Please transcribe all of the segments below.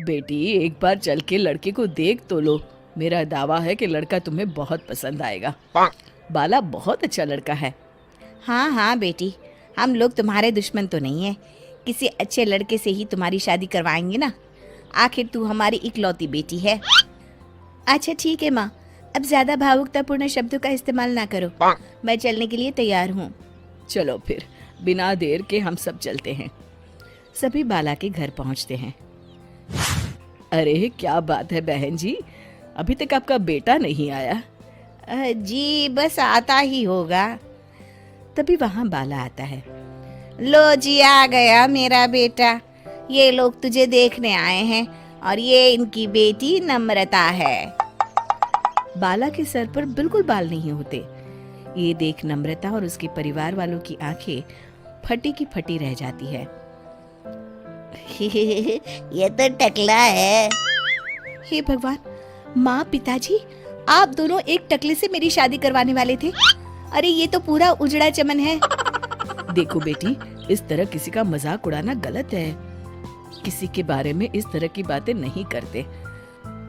बेटी एक बार चल के लड़के को देख तो लो। मेरा दावा है कि लड़का तुम्हें बहुत पसंद आएगा। बाला बहुत अच्छा लड़का है। हाँ हाँ बेटी, हम लोग तुम्हारे दुश्मन तो नहीं है। किसी अच्छे लड़के से ही तुम्हारी शादी करवाएंगे ना। आखिर तू हमारी इकलौती बेटी है। अच्छा ठीक है माँ, अब ज्यादा भावुकतापूर्ण शब्दों का इस्तेमाल ना करो। मैं चलने के लिए तैयार हूँ। चलो फिर, बिना देर के हम सब चलते हैं। सभी बाला के घर पहुंचते हैं। अरे क्या बात है बहन जी, अभी तक आपका बेटा नहीं आया? जी बस आता ही होगा। तभी वहां बाला आता है। लो जी, आ गया मेरा बेटा। ये लोग तुझे देखने आए हैं और ये इनकी बेटी नम्रता है। बाला के सर पर बिल्कुल बाल नहीं होते। ये देख नम्रता और उसके परिवार वालों की आंखें फटी की फटी रह जाती है। ये तो टकला है। हे भगवान, माँ पिताजी, आप दोनों एक टकले से मेरी शादी करवाने वाले थे। अरे ये तो पूरा उजड़ा चमन है। देखो बेटी, इस तरह किसी का मजाक उड़ाना गलत है। किसी के बारे में इस तरह की बातें नहीं करते।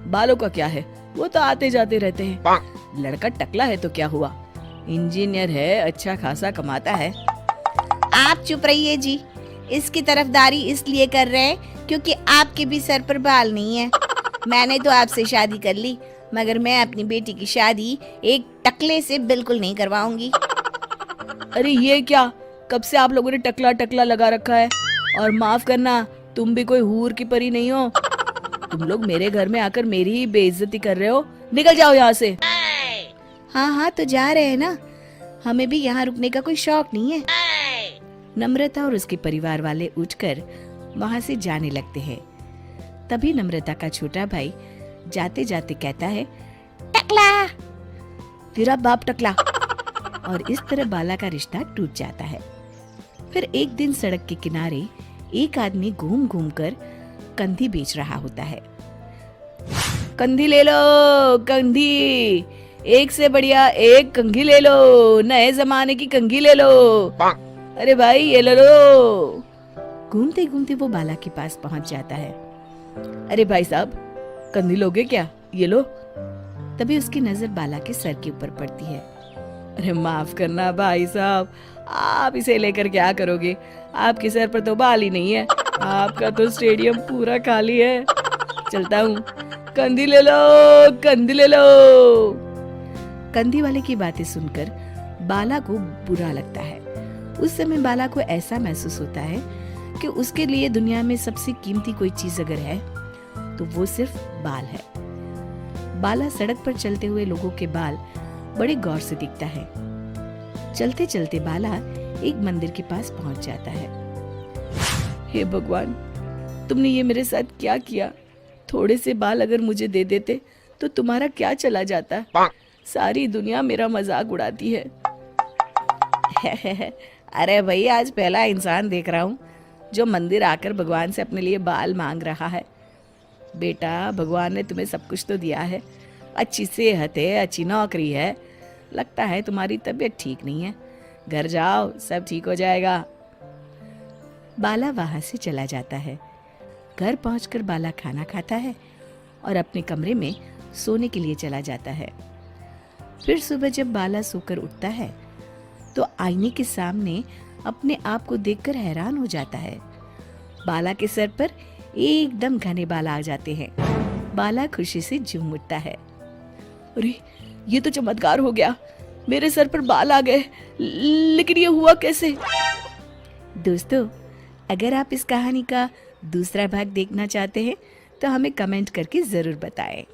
बालों का क्या है, वो तो आते जाते रहते हैं। लड़का टकला है तो क्या हुआ, इंजीनियर है, अच्छा खासा कमाता है। आप चुप रहिए जी। इसकी तरफदारी इसलिए कर रहे हैं क्योंकि आपके भी सर पर बाल नहीं है। मैंने तो आपसे शादी कर ली, मगर मैं अपनी बेटी की शादी एक टकले से बिल्कुल नहीं करवाऊंगी। अरे ये क्या, कब से आप लोगों ने टकला टकला लगा रखा है? और माफ करना, तुम भी कोई हूर की परी नहीं हो। तुम लोग मेरे घर में आकर मेरी ही बेइज्जती कर रहे हो। निकल जाओ यहाँ से। हाँ हाँ तो जा रहे हैं ना, हमें भी यहाँ रुकने का कोई शौक नहीं है। नम्रता और उसके परिवार वाले उठकर वहाँ से जाने लगते हैं। तभी नम्रता का छोटा भाई जाते जाते कहता है, टकला, तेरा बाप टकला। और इस तरह बाला का रिश्ता टूट जाता है। फिर एक दिन सड़क के किनारे एक आदमी घूम घूम कर कंधी बेच रहा होता है। कंधी ले लो, कंधी, एक से बढ़िया एक कंघी ले लो, नए जमाने की कंघी ले लो। अरे भाई ये ले लो। घूमते घूमते वो बाला के पास पहुंच जाता है। अरे भाई साहब, कंधी लोगे क्या? ये लो। तभी उसकी नजर बाला के सर के ऊपर पड़ती है। अरे माफ करना भाई साहब, आप इसे लेकर क्या करोगे? आपके सर पर तो बाल ही नहीं है। आपका तो स्टेडियम पूरा खाली है। चलता हूँ, कंधी ले लो, कंधी ले लो। कंधी वाले की बातें सुनकर बाला को बुरा लगता है। उस समय बाला को ऐसा महसूस होता है कि उसके लिए दुनिया में सबसे कीमती कोई चीज अगर है तो वो सिर्फ बाल है। बाला सड़क पर चलते हुए लोगों के बाल बड़े गौर से दिखता है। चलते चलते बाला एक मंदिर के पास पहुंच जाता है। हे भगवान, तुमने ये मेरे साथ क्या किया? थोड़े से बाल अगर मुझे दे देते तो तुम्हारा क्या चला जाता? सारी दुनिया मेरा मजाक उड़ाती है। अरे भाई, आज पहला इंसान देख रहा हूँ जो मंदिर आकर भगवान से अपने लिए बाल मांग रहा है। बेटा, भगवान ने तुम्हें सब कुछ तो दिया है। अच्छी सेहत है, अच्छी नौकरी है। लगता है तुम्हारी तबीयत ठीक नहीं है। घर जाओ, सब ठीक हो जाएगा। बाला वहां से चला जाता है। घर पहुंचकर बाला खाना खाता है और अपने कमरे में सोने के लिए चला जाता है। फिर सुबह जब बाला सोकर उठता है तो आईने के सामने अपने आप को देखकर हैरान हो जाता है। बाला के सर पर एकदम घने बाल आ जाते हैं। बाला खुशी से झूम उठता है। अरे ये तो चमत्कार हो गया, मेरे सर पर बाल आ गए। लेकिन ये हुआ कैसे? दोस्तों, अगर आप इस कहानी का दूसरा भाग देखना चाहते हैं तो हमें कमेंट करके जरूर बताएं।